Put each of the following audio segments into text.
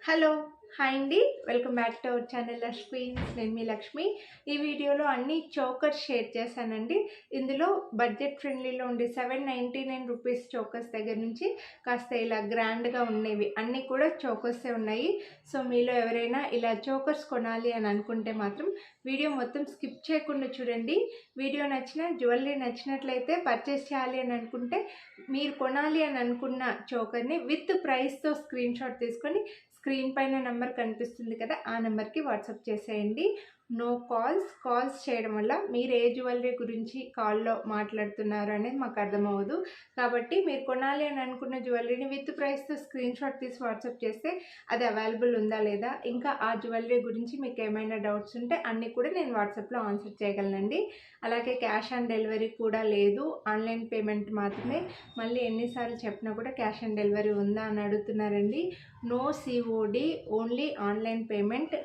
Hello hi అండి, welcome back to our channel queens. నేను మీ లక్ష్మి. ఈ వీడియోలో అన్ని చోకర్స్ షేర్ చేశానండి. ఇందులో బడ్జెట్ ఫ్రెండ్లీలో ఉండే 799 రూపీస్ చోకర్స్ దగ్గర నుంచి కాస్త ఇలా గ్రాండ్గా ఉండేవి అన్నీ కూడా చోకర్సే ఉన్నాయి. సో మీలో ఎవరైనా ఇలా చోకర్స్ కొనాలి అని అనుకుంటే మాత్రం వీడియో మొత్తం స్కిప్ చేయకుండా చూడండి. వీడియో జ్యువెలరీ నచ్చినట్లయితే పర్చేస్ చేయాలి అని అనుకుంటే మీరు కొనాలి అని అనుకున్న చోకర్ని విత్ ప్రైస్తో స్క్రీన్ షాట్ తీసుకొని స్క్రీన్ పైన నెంబర్ కనిపిస్తుంది కదా, ఆ నెంబర్కి వాట్సాప్ చేసేయండి. నో కాల్స్ చేయడం వల్ల మీరు ఏ జ్యువెలరీ గురించి కాల్లో మాట్లాడుతున్నారు అనేది మాకు అర్థమవ్వదు. కాబట్టి మీరు కొనాలి అని అనుకున్న జ్యువెలరీని విత్ ప్రైస్తో స్క్రీన్ షాట్ తీసి వాట్సాప్ చేస్తే అది అవైలబుల్ ఉందా లేదా, ఇంకా ఆ జ్యువెలరీ గురించి మీకు ఏమైనా డౌట్స్ ఉంటే అన్నీ కూడా నేను వాట్సాప్లో ఆన్సర్ చేయగలనండి. అలాగే క్యాష్ ఆన్ డెలివరీ కూడా లేదు, ఆన్లైన్ పేమెంట్ మాత్రమే. మళ్ళీ ఎన్నిసార్లు చెప్పినా కూడా క్యాష్ ఆన్ డెలివరీ ఉందా అని అడుగుతున్నారండి. No COD, only online payment.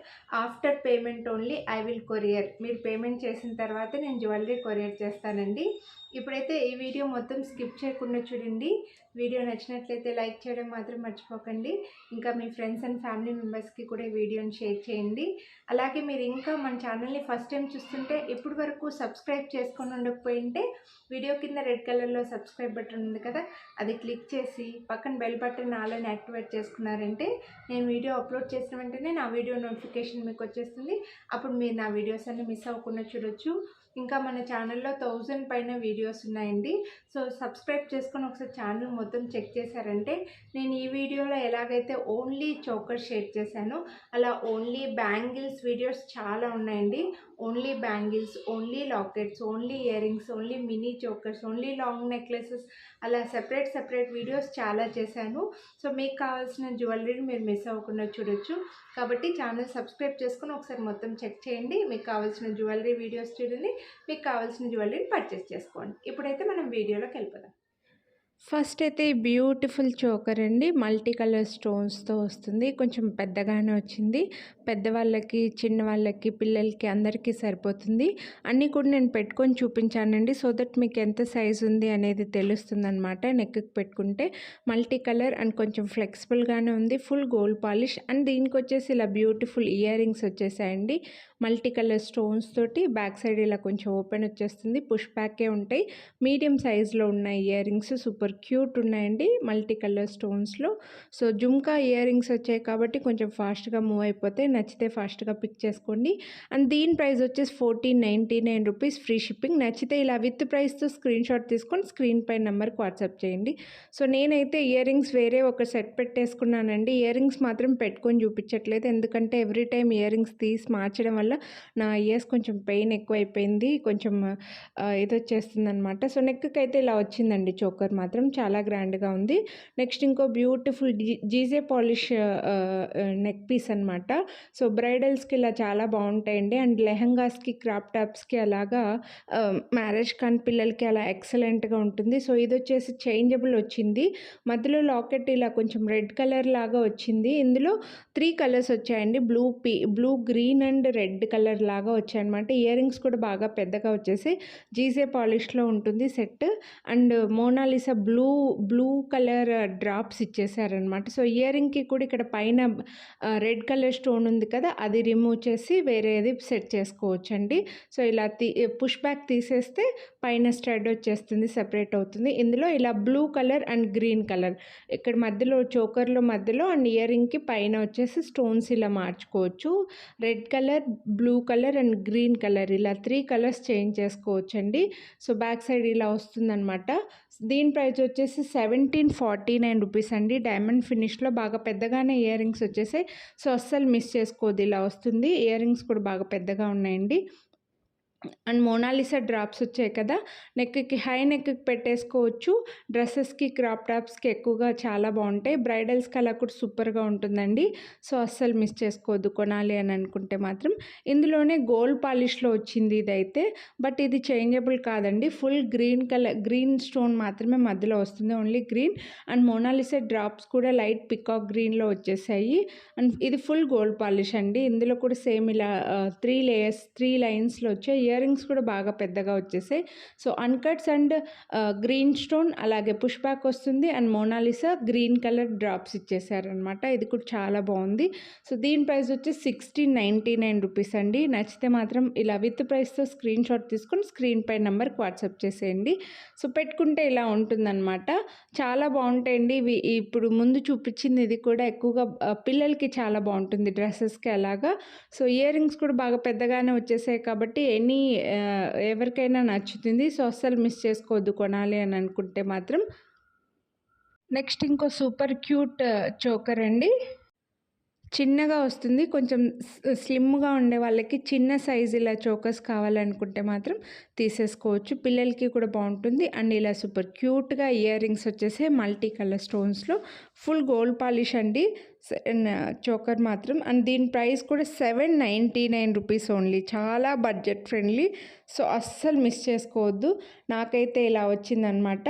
After payment only I will courier. మీరు పేమెంట్ చేసిన తర్వాత నేను జ్యువెలరీ కొరియర్ చేస్తానండి. ఇప్పుడైతే ఈ వీడియో మొత్తం స్కిప్ చేయకుండా చూడండి. వీడియో నచ్చినట్లయితే లైక్ చేయడం మాత్రం మర్చిపోకండి. ఇంకా మీ ఫ్రెండ్స్ అండ్ ఫ్యామిలీ మెంబర్స్కి కూడా ఈ వీడియోని షేర్ చేయండి. అలాగే మీరు ఇంకా మన ఛానల్ని ఫస్ట్ టైం చూస్తుంటే ఇప్పటి వరకు సబ్స్క్రైబ్ చేసుకొని ఉండకపోయింటే వీడియో కింద రెడ్ కలర్లో సబ్స్క్రైబ్ బటన్ ఉంది కదా, అది క్లిక్ చేసి పక్కన బెల్ బటన్ ఆలని యాక్టివేట్ చేసుకున్నారంటే నేను వీడియో అప్లోడ్ చేసిన వెంటనే నా వీడియో నోటిఫికేషన్ మీకు వచ్చేస్తుంది. అప్పుడు మీరు నా వీడియోస్ అన్ని మిస్ అవ్వకుండా చూడొచ్చు. ఇంకా మన ఛానల్లో 1000 పైన వీడియోస్ ఉన్నాయండి. సో సబ్స్క్రైబ్ చేసుకొని ఒకసారి ఛానల్ మొత్తం చెక్ చేశారంటే నేను ఈ వీడియోలో ఎలాగైతే ఓన్లీ చోకర్ షేర్ చేశానో అలా ఓన్లీ బ్యాంగిల్స్ వీడియోస్ చాలా ఉన్నాయండి. Only bangles, only lockets, only ear rings, only mini chokers, only long necklaces, అలా సెపరేట్ వీడియోస్ చాలా చేశాను. సో మీకు కావాల్సిన జ్యువెలరీని మీరు మిస్ అవ్వకుండా చూడొచ్చు. కాబట్టి ఛానల్ సబ్స్క్రైబ్ చేసుకొని ఒకసారి మొత్తం చెక్ చేయండి. మీకు కావాల్సిన జ్యువెలరీ వీడియోస్ చూడండి, మీకు కావాల్సిన జ్యువెలరీని పర్చేస్ చేసుకోండి. ఇప్పుడైతే మనం వీడియోలోకి వెళ్ళిపోదాం. ఫస్ట్ అయితే ఈ బ్యూటిఫుల్ చోకర్ అండి, మల్టీ కలర్ స్టోన్స్తో వస్తుంది. కొంచెం పెద్దగానే వచ్చింది. పెద్దవాళ్ళకి, చిన్నవాళ్ళకి, పిల్లలకి అందరికీ సరిపోతుంది. అన్నీ కూడా నేను పెట్టుకొని చూపించానండి, సో దట్ మీకు ఎంత సైజు ఉంది అనేది తెలుస్తుంది అనమాట. నెక్కి పెట్టుకుంటే మల్టీ కలర్ అండ్ కొంచెం ఫ్లెక్సిబుల్గానే ఉంది. ఫుల్ గోల్డ్ పాలిష్ అండ్ దీనికి వచ్చేసి ఇలా బ్యూటిఫుల్ ఇయర్ రింగ్స్ వచ్చేసాయండి. మల్టీ కలర్ స్టోన్స్ తోటి బ్యాక్ సైడ్ ఇలా కొంచెం ఓపెన్ వచ్చేస్తుంది. పుష్ బ్యాకే ఉంటాయి. మీడియం సైజులో ఉన్న ఇయర్ రింగ్స్ సూపర్ క్యూట్ ఉన్నాయండి, మల్టీ కలర్ స్టోన్స్లో. సో జుమ్కా ఇయర్ రింగ్స్ వచ్చాయి కాబట్టి కొంచెం ఫాస్ట్గా మూవ్ అయిపోతే, నచ్చితే ఫాస్ట్గా పిక్ చేసుకోండి. అండ్ దీని ప్రైస్ వచ్చేసి 1499 రూపీస్, ఫ్రీ షిప్పింగ్. నచ్చితే ఇలా విత్ ప్రైస్తో స్క్రీన్ షాట్ తీసుకొని స్క్రీన్ పై నెంబర్కి వాట్సాప్ చేయండి. సో నేనైతే ఇయర్ రింగ్స్ వేరే ఒక సెట్ పెట్టేసుకున్నానండి. ఇయర్ రింగ్స్ మాత్రం పెట్టుకొని చూపించట్లేదు, ఎందుకంటే ఎవ్రీ టైం ఇయర్ రింగ్స్ తీసి మార్చడం వల్ల నా ఇయర్స్ కొంచెం పెయిన్ ఎక్కువైపోయింది, కొంచెం ఇది వచ్చేస్తుంది అనమాట. సో నెక్కి అయితే ఇలా వచ్చిందండి చోకర్ మాత్రం చాలా గ్రాండ్గా ఉంది. నెక్స్ట్ ఇంకో beautiful GJ polish neck piece అనమాట. సో బ్రైడల్స్కి ఇలా చాలా బాగుంటాయండి. అండ్ లెహంగాస్కి, క్రాప్ టాప్స్కి అలాగా మ్యారేజ్ కాని పిల్లలకి అలా ఎక్సలెంట్గా ఉంటుంది. సో ఇది వచ్చేసి చేంజబుల్ వచ్చింది. మధ్యలో లాకెట్ ఇలా కొంచెం రెడ్ కలర్ లాగా వచ్చింది. ఇందులో 3 కలర్స్ వచ్చాయండి, blue, green and red colour లాగా వచ్చాయన్నమాట. ఇయర్ రింగ్స్ కూడా బాగా పెద్దగా వచ్చేసి జీజే పాలిష్లో ఉంటుంది set. And Monalisa blue colour drops ఇచ్చేసారనమాట. సో ఇయర్ రింగ్కి కూడా ఇక్కడ పైన రెడ్ కలర్ స్టోన్ ఉంది కదా, అది రిమూవ్ చేసి వేరేది సెట్ చేసుకోవచ్చండి. సో ఇలా పుష్ బ్యాక్ తీసేస్తే పైన స్టడ్ వచ్చేస్తుంది, సెపరేట్ అవుతుంది. ఇందులో ఇలా blue colour and green colour ఇక్కడ మధ్యలో చోకర్లో మధ్యలో అండ్ ఇయర్ రింగ్కి పైన వచ్చేసి స్టోన్స్ ఇలా మార్చుకోవచ్చు. Red colour, blue colour and green colour ఇలా 3 కలర్స్ చేంజ్ చేసుకోవచ్చండి. సో బ్యాక్ సైడ్ ఇలా వస్తుందన్నమాట. దీని ప్రైస్ వచ్చేసి 1749 రూపీస్ అండి. డైమండ్ ఫినిష్లో బాగా పెద్దగానే ఇయర్ రింగ్స్ వచ్చేసాయి. సో అస్సలు మిస్ చేసుకోవద్దు, ఇలా వస్తుంది. ఇయర్ రింగ్స్ కూడా బాగా పెద్దగా ఉన్నాయండి. అండ్ మోనాలిసా డ్రాప్స్ వచ్చాయి కదా, నెక్కి హై నెక్కి పెట్టేసుకోవచ్చు. డ్రెస్సెస్కి, క్రాప్ టాప్స్కి ఎక్కువగా చాలా బాగుంటాయి. బ్రైడల్స్కి అలా కూడా సూపర్గా ఉంటుందండి. సో అస్సలు మిస్ చేసుకోవద్దు కొనాలి అని అనుకుంటే మాత్రం. ఇందులోనే గోల్డ్ పాలిష్లో వచ్చింది ఇదైతే, బట్ ఇది చేంజబుల్ కాదండి. ఫుల్ గ్రీన్ స్టోన్ మాత్రమే మధ్యలో వస్తుంది, only green. And Mona Lisa drops కూడా లైట్ పికాక్ గ్రీన్లో వచ్చేసాయి. అండ్ ఇది ఫుల్ గోల్డ్ పాలిష్ అండి. ఇందులో కూడా సేమ్ ఇలా 3 లైన్స్లో వచ్చాయి. ఇయర్ రింగ్స్ కూడా బాగా పెద్దగా వచ్చేసాయి. So uncuts and green stone అలాగే పుష్ బ్యాక్ వస్తుంది and Monalisa green colour drops ఇచ్చేసారనమాట. ఇది కూడా చాలా బాగుంది. సో దీని ప్రైస్ వచ్చి 1699 రూపీస్ అండి. నచ్చితే మాత్రం ఇలా విత్ ప్రైస్తో స్క్రీన్ షాట్ తీసుకొని స్క్రీన్ పై నెంబర్కి వాట్సాప్ చేసేయండి. సో పెట్టుకుంటే ఇలా ఉంటుందన్నమాట. చాలా బాగుంటాయండి ఇవి. ఇప్పుడు ముందు చూపించింది ఇది కూడా ఎక్కువగా పిల్లలకి చాలా బాగుంటుంది డ్రెస్సెస్కి అలాగా. సో ఇయర్ రింగ్స్ కూడా బాగా పెద్దగానే వచ్చేసాయి కాబట్టి ఎవరికైనా నచ్చుతుంది. సో అస్సలు మిస్ చేసుకోవద్దు కొనాలి అని అనుకుంటే మాత్రం. నెక్స్ట్ ఇంకో సూపర్ క్యూట్ చోకర్ అండి. చిన్నగా వస్తుంది. కొంచెం స్లిమ్గా ఉండే వాళ్ళకి చిన్న సైజు ఇలా చోకర్స్ కావాలనుకుంటే మాత్రం తీసేసుకోవచ్చు. పిల్లలకి కూడా బాగుంటుంది. అండ్ ఇలా సూపర్ క్యూట్గా ఇయర్ రింగ్స్ వచ్చేసి మల్టీ కలర్ స్టోన్స్లో ఫుల్ గోల్డ్ పాలిష్ అండి చోకర్ మాత్రం. అండ్ దీని ప్రైస్ కూడా 799 రూపీస్ ఓన్లీ. చాలా బడ్జెట్ ఫ్రెండ్లీ. సో అస్సలు మిస్ చేసుకోవద్దు. నాకైతే ఇలా వచ్చిందనమాట.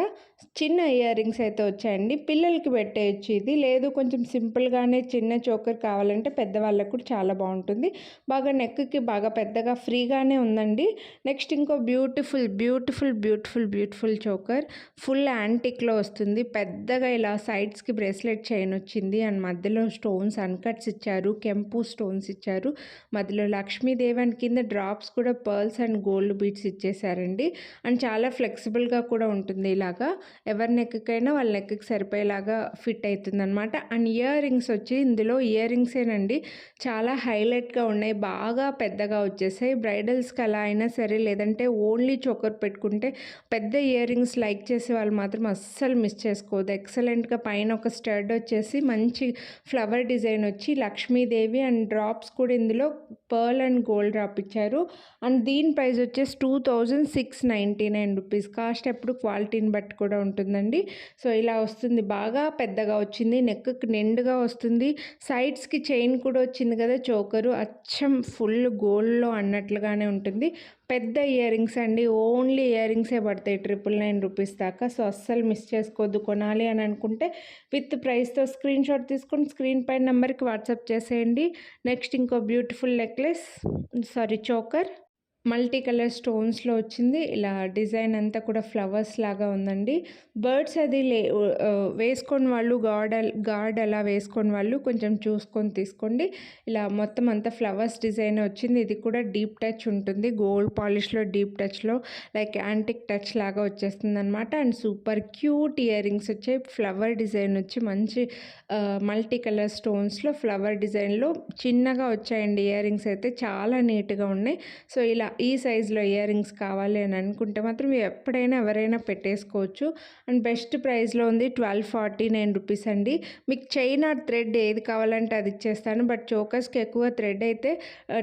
చిన్న ఇయర్ రింగ్స్ అయితే వచ్చాయండి. పిల్లలకి పెట్టేయచ్చు ఇది. లేదు కొంచెం సింపుల్గానే చిన్న చోకర్ కావాలంటే పెద్దవాళ్ళకు కూడా చాలా బాగుంటుంది. బాగా నెక్కి బాగా పెద్దగా ఫ్రీగానే ఉందండి. నెక్స్ట్ ఇంకో beautiful beautiful beautiful beautiful choker full యాంటిక్లో వస్తుంది. పెద్దగా ఇలా సైడ్స్కి బ్రేస్లెట్ చైన్ వచ్చింది అండ్ మధ్యలో స్టోన్స్ అన్కట్స్ ఇచ్చారు. కెంపు స్టోన్స్ ఇచ్చారు. మధ్యలో లక్ష్మీదేవి అండ్ కింద డ్రాప్స్ కూడా పర్ల్స్ అండ్ గోల్డ్ బీడ్స్ ఇచ్చేసారండి. అండ్ చాలా ఫ్లెక్సిబుల్గా కూడా ఉంటుంది. ఇలాగా ఎవరి నెక్కకైనా వాళ్ళ నెక్కకి సరిపోయేలాగా ఫిట్ అవుతుంది అనమాట. అండ్ ఇయర్ రింగ్స్ వచ్చి ఇందులో ఇయర్ రింగ్సేనండి చాలా హైలైట్గా ఉన్నాయి. బాగా పెద్దగా వచ్చేసాయి. బ్రైడల్స్కి అలా అయినా సరే లేదంటే ఓన్లీ చోకర్ పెట్టుకుంటే పెద్ద ఇయర్ రింగ్స్ లైక్ చేసే వాళ్ళు మాత్రం అస్సలు మిస్ చేసుకోవద్దు. ఎక్సలెంట్గా పైన ఒక స్టడ్ వచ్చేసి మంచి ఫ్లవర్ డిజైన్ వచ్చి లక్ష్మీదేవి అండ్ డ్రాప్స్ కూడా ఇందులో పర్ల్ అండ్ గోల్డ్ డ్రాప్ ఇచ్చారు. అండ్ దీని ప్రైస్ వచ్చేసి 2699 రూపీస్. కాస్ట్ ఎప్పుడు క్వాలిటీని బట్టి కూడా ఉంటుందండి. సో ఇలా వస్తుంది. బాగా పెద్దగా వచ్చింది. నెక్కి నిండుగా వస్తుంది. సైడ్స్కి చైన్ కూడా వచ్చింది కదా చోకరు. అచ్చం ఫుల్ గోల్డ్లో అన్నట్లుగానే ఉంటుంది. పెద్ద ఇయర్ రింగ్స్ అండి. ఓన్లీ ఇయర్ రింగ్సే పడతాయి 999 రూపీస్ దాకా. సో అస్సలు మిస్ చేసుకోవద్దు. కొనాలి అని అనుకుంటే విత్ ప్రైస్తో స్క్రీన్ షాట్ తీసుకొని స్క్రీన్ పై నెంబర్కి వాట్సాప్ చేసేయండి. నెక్స్ట్ ఇంకో బ్యూటిఫుల్ చోకర్ మల్టీ కలర్ స్టోన్స్లో వచ్చింది. ఇలా డిజైన్ అంతా కూడా ఫ్లవర్స్ లాగా ఉందండి. బర్డ్స్ అది వేసుకొని వాళ్ళు గార్డ్ అలా వేసుకొని వాళ్ళు కొంచెం చూసుకొని తీసుకోండి. ఇలా మొత్తం అంతా ఫ్లవర్స్ డిజైన్ వచ్చింది. ఇది కూడా డీప్ టచ్ ఉంటుంది. గోల్డ్ పాలిష్లో డీప్ టచ్లో లైక్ యాంటిక్ టచ్ లాగా వచ్చేస్తుంది అనమాట. And super cute ear rings వచ్చాయి. ఫ్లవర్ డిజైన్ వచ్చి మంచి మల్టీ కలర్ స్టోన్స్లో ఫ్లవర్ డిజైన్లో చిన్నగా వచ్చాయండి. ఇయర్ రింగ్స్ అయితే చాలా నీట్గా ఉన్నాయి. సో ఇలా ఈ సైజులో ఇయర్ రింగ్స్ కావాలి అని అనుకుంటే మాత్రం ఎప్పుడైనా ఎవరైనా పెట్టేసుకోవచ్చు. అండ్ బెస్ట్ ప్రైస్లో ఉంది. 1249 రూపీస్ అండి. మీకు చైన్ ఆర్ థ్రెడ్ ఏది కావాలంటే అది ఇచ్చేస్తాను. బట్ చోకర్స్కి ఎక్కువ థ్రెడ్ అయితే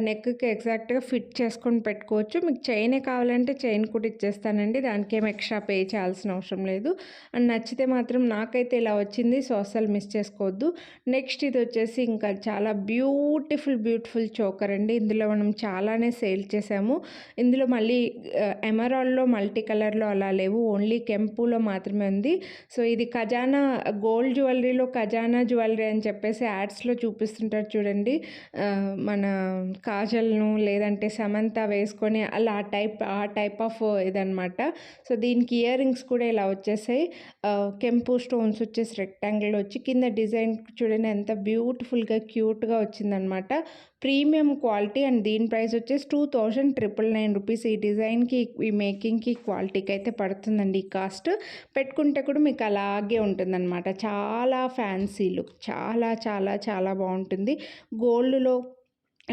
నెక్కి ఎగ్జాక్ట్గా ఫిట్ చేసుకొని పెట్టుకోవచ్చు. మీకు చైనే కావాలంటే చైన్ కూడా ఇచ్చేస్తానండి. దానికి ఏం ఎక్స్ట్రా పే చేయాల్సిన అవసరం లేదు. అండ్ నచ్చితే మాత్రం నాకైతే ఇలా వచ్చింది. సో అస్సలు మిస్ చేసుకోవద్దు. నెక్స్ట్ ఇది వచ్చేసి ఇంకా చాలా బ్యూటిఫుల్ చోకర్ అండి. ఇందులో మనం చాలానే సేల్ చేసాము. ఇందులో మళ్ళీ ఎమరాల్డ్లో మల్టీ కలర్లో అలా లేవు. ఓన్లీ కెంపులో మాత్రమే ఉంది. సో ఇది ఖజానా గోల్డ్ జ్యువెలరీలో ఖజానా జ్యువెలరీ అని చెప్పేసి యాడ్స్లో చూపిస్తుంటారు చూడండి. మన కాజల్ను లేదంటే సమంత వేసుకొని అలా ఆ టైప్ ఆఫ్ ఇదనమాట. సో దీనికి ఇయర్ రింగ్స్ కూడా ఇలా వచ్చేసాయి. కెంపు స్టోన్స్ వచ్చేసి రెక్టాంగిల్లో వచ్చి కింద డిజైన్ చూడండి ఎంత బ్యూటిఫుల్గా క్యూట్గా వచ్చిందనమాట. Premium quality. అండ్ దీని ప్రైస్ వచ్చేసి 2999 రూపీస్. ఈ డిజైన్కి ఈ మేకింగ్కి క్వాలిటీకి అయితే పడుతుందండి ఈ కాస్ట్. పెట్టుకుంటే కూడా మీకు అలాగే ఉంటుందన్నమాట. చాలా ఫ్యాన్సీ లుక్. చాలా చాలా చాలా బాగుంటుంది. గోల్డ్లో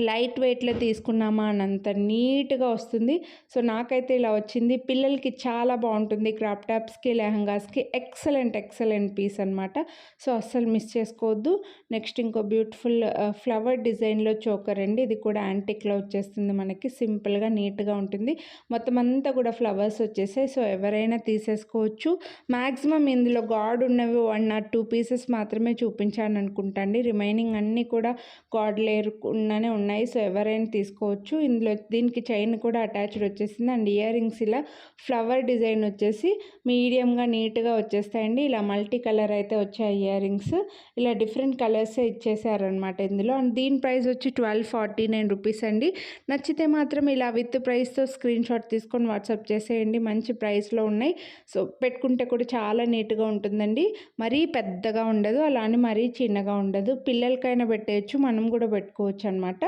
లైట్ వెయిట్లో తీసుకున్నామా అనంత నీట్గా వస్తుంది. సో నాకైతే ఇలా వచ్చింది. పిల్లలకి చాలా బాగుంటుంది. క్రాప్ టాప్స్కి లెహంగాస్కి ఎక్సలెంట్ పీస్ అనమాట. సో అస్సలు మిస్ చేసుకోవద్దు. నెక్స్ట్ ఇంకో బ్యూటిఫుల్ ఫ్లవర్ డిజైన్లో చోకర్ అండి. ఇది కూడా యాంటిక్లో వచ్చేస్తుంది మనకి. సింపుల్గా నీట్గా ఉంటుంది. మొత్తం అంతా కూడా ఫ్లవర్స్ వచ్చేసాయి. సో ఎవరైనా తీసేసుకోవచ్చు. మ్యాక్సిమం ఇందులో గాడ్ ఉన్నవి 1 or 2 పీసెస్ మాత్రమే చూపించాను అనుకుంటా అండి. రిమైనింగ్ అన్నీ కూడా గాడ్ లేయర్ ఉన్ననే ఉన్నాయి. సో ఎవరైనా తీసుకోవచ్చు. ఇందులో దీనికి చైన్ కూడా అటాచ్డ్ వచ్చేసింది. అండ్ ఇయర్ రింగ్స్ ఇలా ఫ్లవర్ డిజైన్ వచ్చేసి మీడియంగా నీట్గా వచ్చేస్తాయండి. ఇలా మల్టీ కలర్ అయితే వచ్చాయి ఇయర్ రింగ్స్. ఇలా డిఫరెంట్ కలర్సే ఇచ్చేసారనమాట ఇందులో. అండ్ దీని ప్రైస్ వచ్చి 1249 రూపీస్ అండి. నచ్చితే మాత్రం ఇలా విత్ ప్రైస్తో స్క్రీన్ షాట్ తీసుకొని వాట్సాప్ చేసేయండి. మంచి ప్రైస్లో ఉన్నాయి. సో పెట్టుకుంటే కూడా చాలా నీట్గా ఉంటుందండి. మరీ పెద్దగా ఉండదు, అలానే మరీ చిన్నగా ఉండదు. పిల్లలకైనా పెట్టేయచ్చు, మనం కూడా పెట్టుకోవచ్చు అనమాట.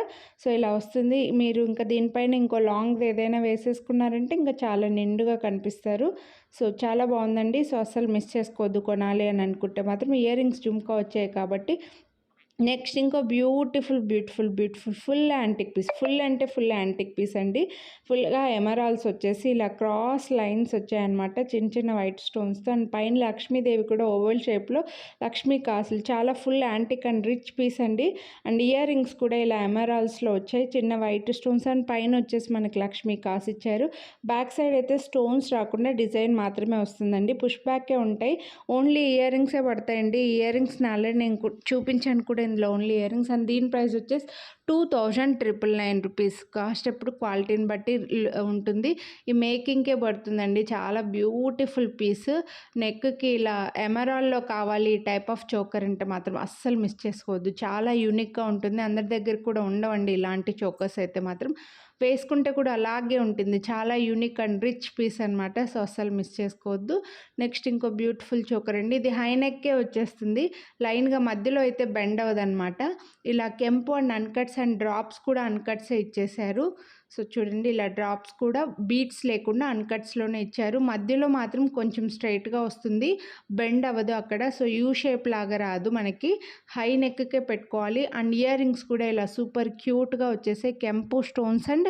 సో ఇలా వస్తుంది. మీరు ఇంకా దీనిపైన ఇంకో లాంగ్ ఏదైనా వేసేసుకున్నారంటే ఇంకా చాలా నిండుగా కనిపిస్తారు. సో చాలా బాగుందండి. సో అస్సలు మిస్ చేసుకోవద్దు కొనాలి అని అనుకుంటే మాత్రం. ఇయర్ రింగ్స్ జుమ్కా వచ్చాయి కాబట్టి. నెక్స్ట్ ఇంకో beautiful full antique piece. Full అంటే ఫుల్ యాంటిక్ పీస్ అండి. ఫుల్గా ఎమరాల్స్ వచ్చేసి ఇలా క్రాస్ లైన్స్ వచ్చాయన్నమాట, చిన్న చిన్న వైట్ స్టోన్స్తో. అండ్ పైన లక్ష్మీదేవి కూడా ఓవల్ షేప్లో లక్ష్మీ కాసులు. చాలా full antique and rich piece అండి. అండ్ ఇయర్ రింగ్స్ కూడా ఇలా ఎమరాల్స్లో వచ్చాయి, చిన్న వైట్ స్టోన్స్. అండ్ పైన వచ్చేసి మనకి లక్ష్మీ కాసు ఇచ్చారు. బ్యాక్ సైడ్ అయితే స్టోన్స్ రాకుండా డిజైన్ మాత్రమే వస్తుందండి. పుష్ బ్యాకే ఉంటాయి. ఓన్లీ ఇయర్ రింగ్సే పడతాయండి. ఇయర్ రింగ్స్ ఆల్రెడీ నేను చూపించాను కూడా ఇందులో ఓన్లీ ఇయర్ రింగ్స్. అండ్ దీని ప్రైస్ వచ్చేసి 2999 రూపీస్. కాస్ట్ ఎప్పుడు క్వాలిటీని బట్టి ఉంటుంది. ఈ మేకింగ్కే పడుతుందండి. చాలా బ్యూటిఫుల్ పీస్. నెక్కి ఇలా ఎమరాల్లో కావాలి ఈ టైప్ ఆఫ్ చోకర్ అంటే మాత్రం అస్సలు మిస్ చేసుకోవద్దు. చాలా యూనిక్గా ఉంటుంది. అందరి దగ్గర కూడా ఉండవండి ఇలాంటి చోకర్స్ అయితే మాత్రం. వేసుకుంటే కూడా అలాగే ఉంటుంది. చాలా యూనిక్ అండ్ రిచ్ పీస్ అనమాట. సో అస్సలు మిస్ చేసుకోవద్దు. నెక్స్ట్ ఇంకో బ్యూటిఫుల్ చోకర్ అండి. ఇది హై నెక్కే వచ్చేస్తుంది. లైన్గా మధ్యలో అయితే బెండ్ అవ్వదన్నమాట. ఇలా కెంపు అండ్ అన్కట్స్ అండ్ డ్రాప్స్ కూడా అన్కట్సే ఇచ్చేసారు. సో చూడండి, ఇలా డ్రాప్స్ కూడా బీట్స్ లేకుండా అన్కట్స్లోనే ఇచ్చారు. మధ్యలో మాత్రం కొంచెం స్ట్రైట్గా వస్తుంది, బెండ్ అవ్వదు అక్కడ. సో యూ షేప్ లాగా రాదు మనకి. హై నెక్కే పెట్టుకోవాలి. అండ్ ఇయర్ రింగ్స్ కూడా ఇలా సూపర్ క్యూట్గా వచ్చేసాయి. కెంపు స్టోన్స్ అండ్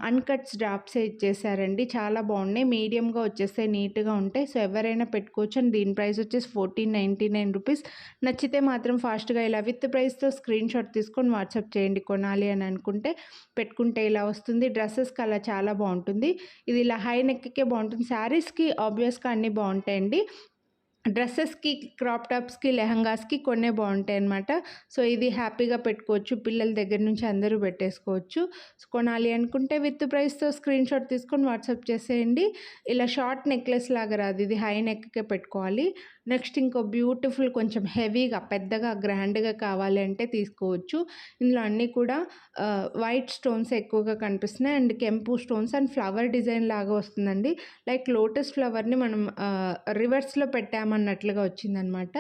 అన్కట్స్ డ్రాప్సే ఇచ్చేసారండి. చాలా బాగున్నాయి. మీడియంగా వచ్చేస్తాయి, నీట్గా ఉంటాయి. సో ఎవరైనా పెట్టుకోవచ్చు. అండ్ దీని ప్రైస్ వచ్చేసి 1499 రూపీస్. నచ్చితే మాత్రం ఫాస్ట్గా ఇలా విత్ ప్రైస్తో స్క్రీన్ షాట్ తీసుకొని వాట్సాప్ చేయండి కొనాలి అని అనుకుంటే. పెట్టుకుంటే ఇలా వస్తుంది. డ్రెస్సెస్కి అలా చాలా బాగుంటుంది. ఇది ఇలా హై నెక్కే బాగుంటుంది. శారీస్కి ఆబ్వియస్గా అన్నీ బాగుంటాయండి. డ్రెస్సెస్కి, క్రాప్ టాప్స్కి, లెహంగాస్కి కొన్నే బాగుంటాయి అన్నమాట. సో ఇది హ్యాపీగా పెట్టుకోవచ్చు. పిల్లల దగ్గర నుంచి అందరూ పెట్టేసుకోవచ్చు. సో కొనాలి అనుకుంటే విత్ ప్రైస్తో స్క్రీన్ షాట్ తీసుకొని వాట్సాప్ చేసేయండి. ఇలా షార్ట్ నెక్లెస్ లాగా రాదు, ఇది హై నెక్కే పెట్టుకోవాలి. నెక్స్ట్ ఇంకో బ్యూటిఫుల్ కొంచెం హెవీగా పెద్దగా గ్రాండ్గా కావాలి అంటే తీసుకోవచ్చు. ఇందులో అన్నీ కూడా వైట్ స్టోన్స్ ఎక్కువగా కనిపిస్తున్నాయి. అండ్ కెంపు స్టోన్స్ అండ్ ఫ్లవర్ డిజైన్ లాగా వస్తుందండి. లైక్ లోటస్ ఫ్లవర్ని మనం రివర్స్లో పెట్టామన్నట్లుగా వచ్చిందనమాట.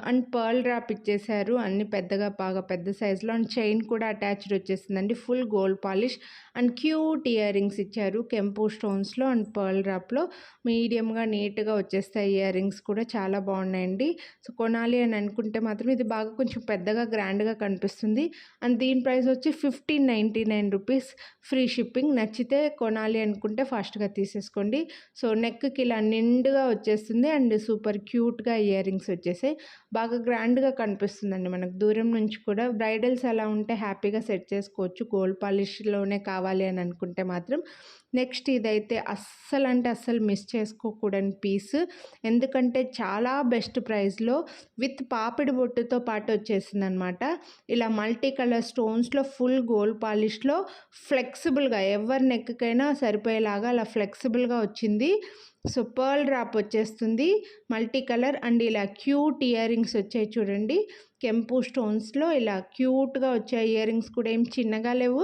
అండ్ పర్ల్ డ్రాప్ ఇచ్చేసారు. అన్ని పెద్దగా బాగా పెద్ద సైజులో. అండ్ చైన్ కూడా అటాచ్డ్ వచ్చేసిందండి. Full gold polish and cute ear rings ఇచ్చారు కెంపు స్టోన్స్లో అండ్ పర్ల్ డ్రాప్లో. మీడియంగా నీట్గా వచ్చేస్తాయి ఇయర్ రింగ్స్ కూడా. చాలా బాగున్నాయండి. సో కొనాలి అని అనుకుంటే మాత్రం ఇది బాగా కొంచెం పెద్దగా గ్రాండ్గా కనిపిస్తుంది. అండ్ దీని ప్రైస్ వచ్చి 1599 రూపీస్, ఫ్రీ షిప్పింగ్. నచ్చితే కొనాలి అనుకుంటే ఫాస్ట్గా తీసేసుకోండి. సో నెక్కి ఇలా నిండుగా వచ్చేస్తుంది. అండ్ సూపర్ క్యూట్గా ఇయర్ రింగ్స్ వచ్చేసాయి. బాగా గ్రాండ్గా కనిపిస్తుందండి మనకు దూరం నుంచి కూడా. బ్రైడల్స్ అలా ఉంటే హ్యాపీగా సెట్ చేసుకోవచ్చు గోల్డ్ పాలిష్లోనే కావాలి అని అనుకుంటే మాత్రం. నెక్స్ట్ ఇదైతే అస్సలు అంటే అస్సలు మిస్ చేసుకోకూడని పీస్. ఎందుకంటే చాలా బెస్ట్ ప్రైస్లో విత్ పాపిడి బొట్టుతో పాటు వచ్చేసింది అనమాట. ఇలా మల్టీ కలర్ స్టోన్స్లో ఫుల్ గోల్డ్ పాలిష్లో ఫ్లెక్సిబుల్గా ఎవరి నెక్కకైనా సరిపోయేలాగా అలా ఫ్లెక్సిబుల్గా వచ్చింది. సో పర్ల్ డ్రాప్ వచ్చేస్తుంది మల్టీ కలర్. అండ్ ఇలా క్యూట్ ఇయర్ రింగ్స్ వచ్చాయి చూడండి. కెంపు స్టోన్స్లో ఇలా క్యూట్గా వచ్చాయి ఇయర్ రింగ్స్ కూడా. ఏం చిన్నగా లేవు,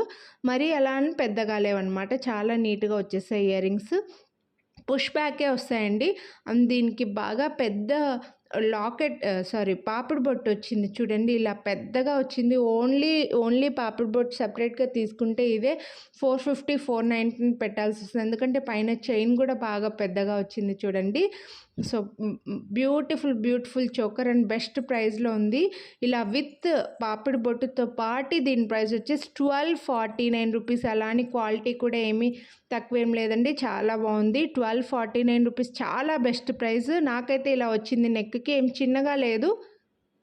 మరీ అలా అని పెద్దగా లేవు అనమాట. చాలా నీట్గా వచ్చేసాయి ఇయర్ రింగ్స్. పుష్ బ్యాకే వస్తాయండి. అండ్ దీనికి బాగా పెద్ద పాపిడి బొట్టు వచ్చింది చూడండి. ఇలా పెద్దగా వచ్చింది. ఓన్లీ పాపిడి బొట్టు సపరేట్గా తీసుకుంటే ఇదే 450, 419 పెట్టాల్సి వస్తుంది. ఎందుకంటే పైన చైన్ కూడా బాగా పెద్దగా వచ్చింది చూడండి. So beautiful choker and best ప్రైస్లో ఉంది. ఇలా విత్ పాపిడి బొట్టుతో పాటు దీని ప్రైస్ వచ్చేసి 1249 రూపీస్. అలా అని క్వాలిటీ కూడా ఏమీ తక్కువేం లేదండి, చాలా బాగుంది. 1249 రూపీస్ చాలా బెస్ట్ ప్రైస్. నాకైతే ఇలా వచ్చింది. నెక్కి ఏం చిన్నగా లేదు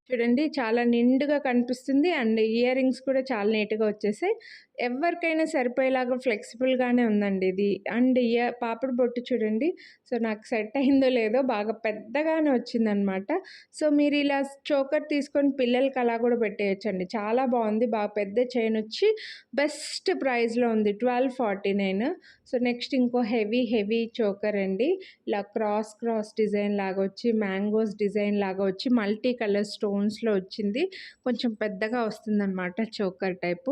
చూడండి, చాలా నిండుగా కనిపిస్తుంది. అండ్ ఇయర్ రింగ్స్ కూడా చాలా నీట్గా వచ్చేసాయి. ఎవరికైనా సరిపోయేలాగా ఫ్లెక్సిబుల్‌గానే ఉందండి ఇది. అండ్ పాపిడి బొట్టు చూడండి. సో, నాకు సెట్ అయిందో లేదో బాగా పెద్దగానే వచ్చిందనమాట. సో, మీరిలా చోకర్ తీసుకొని పిల్లలకి అలా కూడా పెట్టేయొచ్చండి. చాలా బావుంది. బాగా పెద్ద చైనొచ్చి బెస్ట్ ప్రైస్‌లో ఉంది. 1249. సో, నెక్స్ట్ ఇంకో హెవీ చోకర్ అండి. ఇలా క్రాస్ డిజైన్ లాగా వచ్చి, మ్యాంగోస్ డిజైన్ లాగా వచ్చి, మల్టీ కలర్ స్టోన్స్‌లో వచ్చింది. కొంచెం పెద్దగా వస్తుందనమాట చోకర్ టైపు.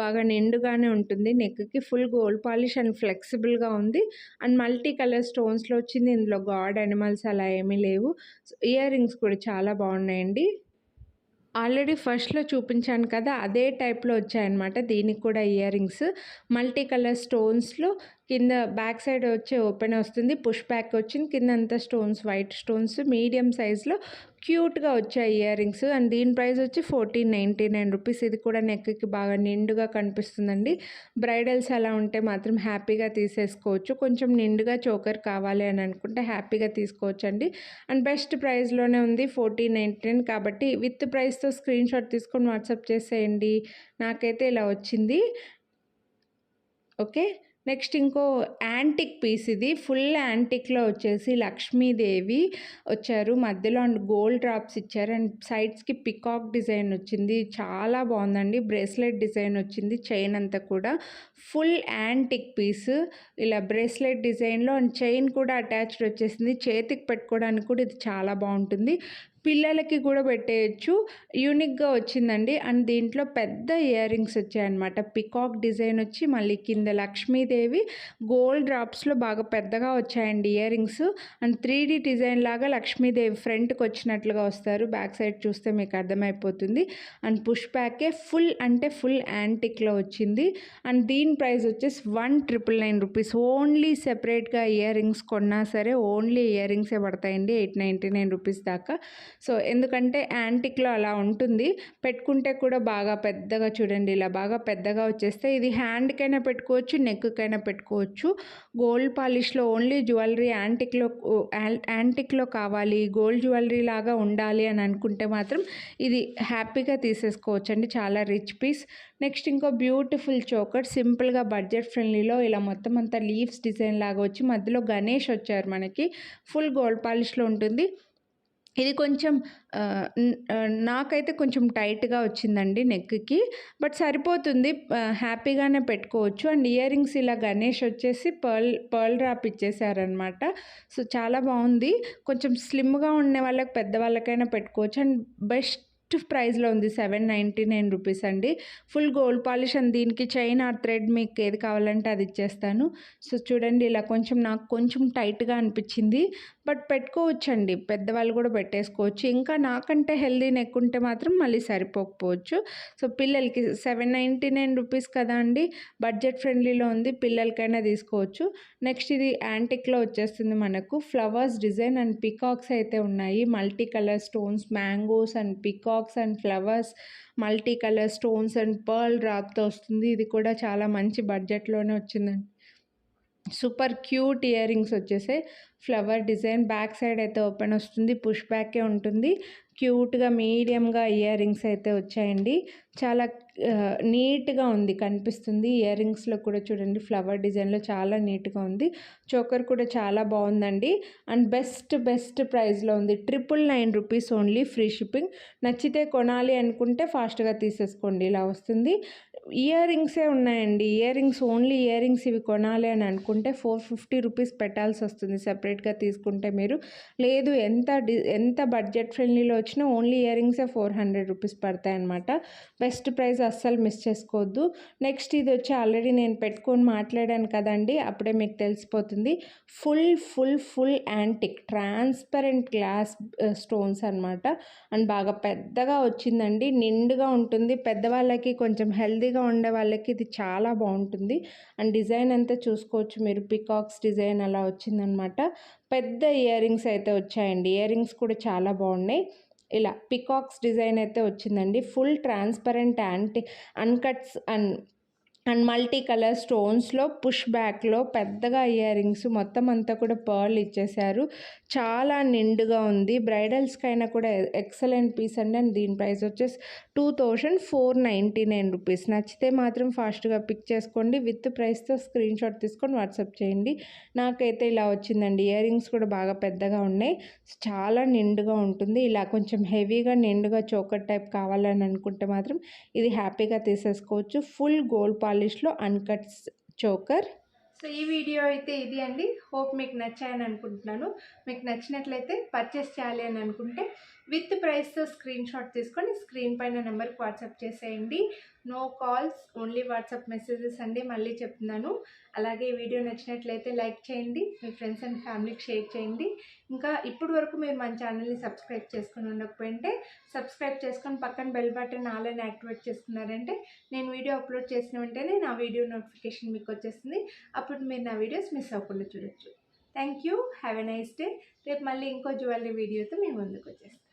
బాగా నిండుగానే ఉంటుంది. నెక్‌కి ఫుల్ గోల్డ్ పాలిష్ అండ్ ఫ్లెక్సిబుల్‌గా ఉంది. అండ్ మల్టీ కలర్ స్టోన్స్‌లో వచ్చింది. ఇందులో గాడ్ యానిమల్స్ అలా ఏమీ లేవు. ఇయర్ రింగ్స్ కూడా చాలా బాగున్నాయండి. ఆల్రెడీ ఫస్ట్‌లో చూపించాను కదా! అదే టైప్‌లో వచ్చాయన్నమాట. దీనికి కూడా ఇయర్ రింగ్స్ మల్టీ కలర్ స్టోన్స్‌లో కింద బ్యాక్ సైడ్ వచ్చి ఓపెన్ వస్తుంది. పుష్ బ్యాక్ వచ్చింది. కిందంతా స్టోన్స్, వైట్ స్టోన్స్ మీడియం సైజ్‌లో క్యూట్‌గా వచ్చాయి ఇయర్ రింగ్స్. అండ్ దీని ప్రైస్ వచ్చి 1499 రూపీస్. ఇది కూడా నెక్‌కి బాగా నిండుగా కనిపిస్తుందండి. బ్రైడల్స్ అలా ఉంటే మాత్రం హ్యాపీగా తీసేసుకోవచ్చు. కొంచెం నిండుగా చోకర్ కావాలి అని అనుకుంటే హ్యాపీగా తీసుకోవచ్చండి. అండ్ బెస్ట్ ప్రైస్‌లోనే ఉంది 1499 కాబట్టి విత్ ప్రైస్‌తో స్క్రీన్‌షాట్ తీసుకొని వాట్సాప్ చేసేయండి. నాకైతే ఇలా వచ్చింది. ఓకే. నెక్స్ట్ ఇంకో యాంటిక్ పీస్ ఇది. ఫుల్ యాంటిక్‌లో వచ్చేసి లక్ష్మీదేవి వచ్చారు. మధ్యలో అండ్ గోల్డ్ డ్రాప్స్ ఇచ్చారు. అండ్ సైడ్స్‌కి పికాక్ డిజైన్ వచ్చింది. చాలా బాగుందండి. బ్రేస్లెట్ డిజైన్ వచ్చింది. చైన్ అంతా కూడా ఫుల్ యాంటిక్ పీస్. ఇలా బ్రేస్లెట్ డిజైన్‌లో అండ్ చైన్ కూడా అటాచ్డ్ వచ్చేసింది. చేతికి పెట్టుకోవడానికి కూడా ఇది చాలా బాగుంటుంది. పిల్లలకి కూడా పెట్టేయచ్చు. యూనిక్‌గా వచ్చిందండి. అండ్ దీంట్లో పెద్ద ఇయర్ రింగ్స్ వచ్చాయన్నమాట. పికాక్ డిజైన్ వచ్చి మళ్ళీ కింద లక్ష్మీదేవి గోల్డ్ డ్రాప్స్‌లో బాగా పెద్దగా వచ్చాయండి ear rings. And 3D design లాగా లక్ష్మీదేవి ఫ్రంట్‌కి వచ్చినట్లుగా వస్తారు. బ్యాక్ సైడ్ చూస్తే మీకు అర్థమైపోతుంది. అండ్ పుష్ బ్యాకే ఫుల్ అంటే ఫుల్ యాంటిక్‌లో వచ్చింది. అండ్ దీని ప్రైస్ వచ్చేసి 1999 రూపీస్. ఓన్లీ సెపరేట్‌గా ఇయర్ రింగ్స్ కొన్నా సరే ఓన్లీ ఇయర్ రింగ్సే పడతాయండి 899 రూపీస్ దాకా. సో, ఎందుకంటే యాంటిక్‌లో అలా ఉంటుంది. పెట్టుకుంటే కూడా బాగా పెద్దగా చూడండి. ఇలా బాగా పెద్దగా వచ్చేస్తే ఇది హ్యాండ్‌కైనా పెట్టుకోవచ్చు, నెక్‌కైనా పెట్టుకోవచ్చు. గోల్డ్ పాలిష్‌లో ఓన్లీ జ్యువెలరీ యాంటిక్‌లో కావాలి, గోల్డ్ జ్యువెలరీ లాగా ఉండాలి అని అనుకుంటే మాత్రం ఇది హ్యాపీగా తీసేసుకోవచ్చండి. చాలా రిచ్ పీస్. నెక్స్ట్ ఇంకో బ్యూటిఫుల్ చోకర్ సింపుల్‌గా బడ్జెట్ ఫ్రెండ్లీలో ఇలా మొత్తం అంతా లీవ్స్ డిజైన్ లాగా వచ్చి మధ్యలో గణేష్ వచ్చారు మనకి. ఫుల్ గోల్డ్ పాలిష్‌లో ఉంటుంది. ఇది కొంచెం నాకైతే కొంచెం టైట్‌గా వచ్చిందండి నెక్‌కి. బట్ సరిపోతుంది. హ్యాపీగానే పెట్టుకోవచ్చు. అండ్ ఇయర్ రింగ్స్ ఇలా గణేష్ వచ్చేసి పర్ల్ డ్రాప్ ఇచ్చేసారనమాట. సో, చాలా బాగుంది. కొంచెం స్లిమ్‌గా ఉండే వాళ్ళకి పెద్దవాళ్ళకైనా పెట్టుకోవచ్చు. అండ్ బెస్ట్ ప్రైస్‌లో ఉంది 799 రూపీస్ అండి. ఫుల్ గోల్డ్ పాలిష్ అండ్ దీనికి చైన్ ఆర్ థ్రెడ్ మీకు ఏది కావాలంటే అది ఇచ్చేస్తాను. సో, చూడండి ఇలా నాకు కొంచెం టైట్‌గా అనిపించింది. బట్ పెట్టుకోవచ్చండి. పెద్దవాళ్ళు కూడా పెట్టేసుకోవచ్చు. ఇంకా నాకంటే హెల్తీ నెక్ ఉంటే మాత్రం మళ్ళీ సరిపోకపోవచ్చు. సో, పిల్లలకి 799 రూపీస్ కదా అండి. బడ్జెట్ ఫ్రెండ్లీలో ఉంది. పిల్లలకైనా తీసుకోవచ్చు. నెక్స్ట్ ఇది యాంటిక్‌లో వచ్చేస్తుంది మనకు. ఫ్లవర్స్ డిజైన్ అండ్ పికాక్స్ అయితే ఉన్నాయి. Multi colour stones, mangoes and peacocks and flowers, multi colour stones and pearl డ్రాప్‌తో వస్తుంది. ఇది కూడా చాలా మంచి బడ్జెట్‌లోనే వచ్చిందండి. సూపర్ క్యూట్ ఇయర్ రింగ్స్ వచ్చేసాయి. ఫ్లవర్ డిజైన్ బ్యాక్ సైడ్ అయితే ఓపెన్ వస్తుంది. పుష్ బ్యాకే ఉంటుంది. క్యూట్‌గా మీడియంగా ఇయర్ రింగ్స్ అయితే వచ్చాయండి. చాలా నీట్‌గా ఉంది కనిపిస్తుంది. ఇయర్ రింగ్స్‌లో కూడా చూడండి ఫ్లవర్ డిజైన్‌లో చాలా నీట్‌గా ఉంది. చోకర్ కూడా చాలా బాగుందండి. అండ్ బెస్ట్ ప్రైస్‌లో ఉంది. 999 రూపీస్ ఓన్లీ ఫ్రీ షిప్పింగ్. నచ్చితే కొనాలి అనుకుంటే ఫాస్ట్‌గా తీసేసుకోండి. ఇలా వస్తుంది. ఇయర్ రింగ్సే ఉన్నాయండి. ఓన్లీ ఇయర్ రింగ్స్ ఇవి కొనాలి అని అనుకుంటే 450 రూపీస్ పెట్టాల్సి వస్తుంది సెపరేట్‌గా తీసుకుంటే మీరు. లేదు ఎంత బడ్జెట్ ఫ్రెండ్లీలో వచ్చినా ఓన్లీ ఇయర్ రింగ్సే 400 రూపీస్ పడతాయన్నమాట. బెస్ట్ ప్రైస్ అస్సలు మిస్ చేసుకోవద్దు. నెక్స్ట్ ఇది వచ్చి ఆల్రెడీ నేను పెట్టుకొని మాట్లాడాను కదండి, అప్పుడే మీకు తెలిసిపోతుంది. Full antique transparent glass stones అనమాట. అండ్ బాగా పెద్దగా వచ్చిందండి. నిండుగా ఉంటుంది. పెద్దవాళ్ళకి కొంచెం హెల్తీగా ఉండే వాళ్ళకి ఇది చాలా బాగుంటుంది. అండ్ డిజైన్ అంతా చూసుకోవచ్చు మీరు. పికాక్స్ డిజైన్ అలా వచ్చిందనమాట. పెద్ద ఇయర్ రింగ్స్ అయితే వచ్చాయండి. ఇయర్ రింగ్స్ కూడా చాలా బాగున్నాయి. ఇలా పికాక్స్ డిజైన్ అయితే వచ్చిందండి. Full transparent uncuts and multi colour స్టోన్స్లో పుష్ బ్యాక్లో పెద్దగా ఇయర్ రింగ్స్ మొత్తం అంతా కూడా పర్ల్ ఇచ్చేసారు. చాలా నిండుగా ఉంది. బ్రైడల్స్కైనా కూడా ఎక్సలెంట్ పీస్ అండి. అండ్ దీని ప్రైస్ వచ్చేసి 2499 రూపీస్. నచ్చితే మాత్రం ఫాస్ట్గా పిక్ చేసుకోండి. విత్ ప్రైస్తో స్క్రీన్ షాట్ తీసుకొని వాట్సాప్ చేయండి. నాకైతే ఇలా వచ్చిందండి. ఇయర్ రింగ్స్ కూడా బాగా పెద్దగా ఉన్నాయి. చాలా నిండుగా ఉంటుంది. ఇలా కొంచెం హెవీగా నిండుగా చోకర్ టైప్ కావాలని అనుకుంటే మాత్రం ఇది హ్యాపీగా తీసేసుకోవచ్చు. ఫుల్ గోల్డ్ పాలిష్లో అన్కట్స్ చోకర్. సో ఈ వీడియో అయితే ఇది అండి. హోప్ మీకు నచ్చాయని అనుకుంటున్నాను. మీకు నచ్చినట్లయితే పర్చేస్ చేయాలి అని అనుకుంటే విత్ ప్రైస్తో స్క్రీన్ షాట్ తీసుకొని స్క్రీన్ పైన నెంబర్కి వాట్సాప్ చేసేయండి. No calls, only WhatsApp messages అండి. మళ్ళీ చెప్తున్నాను. అలాగే ఈ వీడియో నచ్చినట్లయితే లైక్ చేయండి, మీ ఫ్రెండ్స్ అండ్ ఫ్యామిలీకి షేర్ చేయండి. ఇంకా ఇప్పటి వరకు మీరు మన ఛానల్ని సబ్స్క్రైబ్ చేసుకుని ఉండకపోయింటే సబ్స్క్రైబ్ చేసుకొని పక్కన బెల్ బటన్ ఆల్ అని యాక్టివేట్ చేసుకున్నారంటే నేను వీడియో అప్లోడ్ చేసిన వెంటనే నా వీడియో నోటిఫికేషన్ మీకు వచ్చేస్తుంది. అప్పుడు మీరు నా వీడియోస్ మిస్ అవ్వకుండా చూడొచ్చు. Thank you. Have a nice day. రేపు మళ్ళీ ఇంకో జ్యువెలరీ వీడియోతో మీ ముందుకు వచ్చేస్తాను.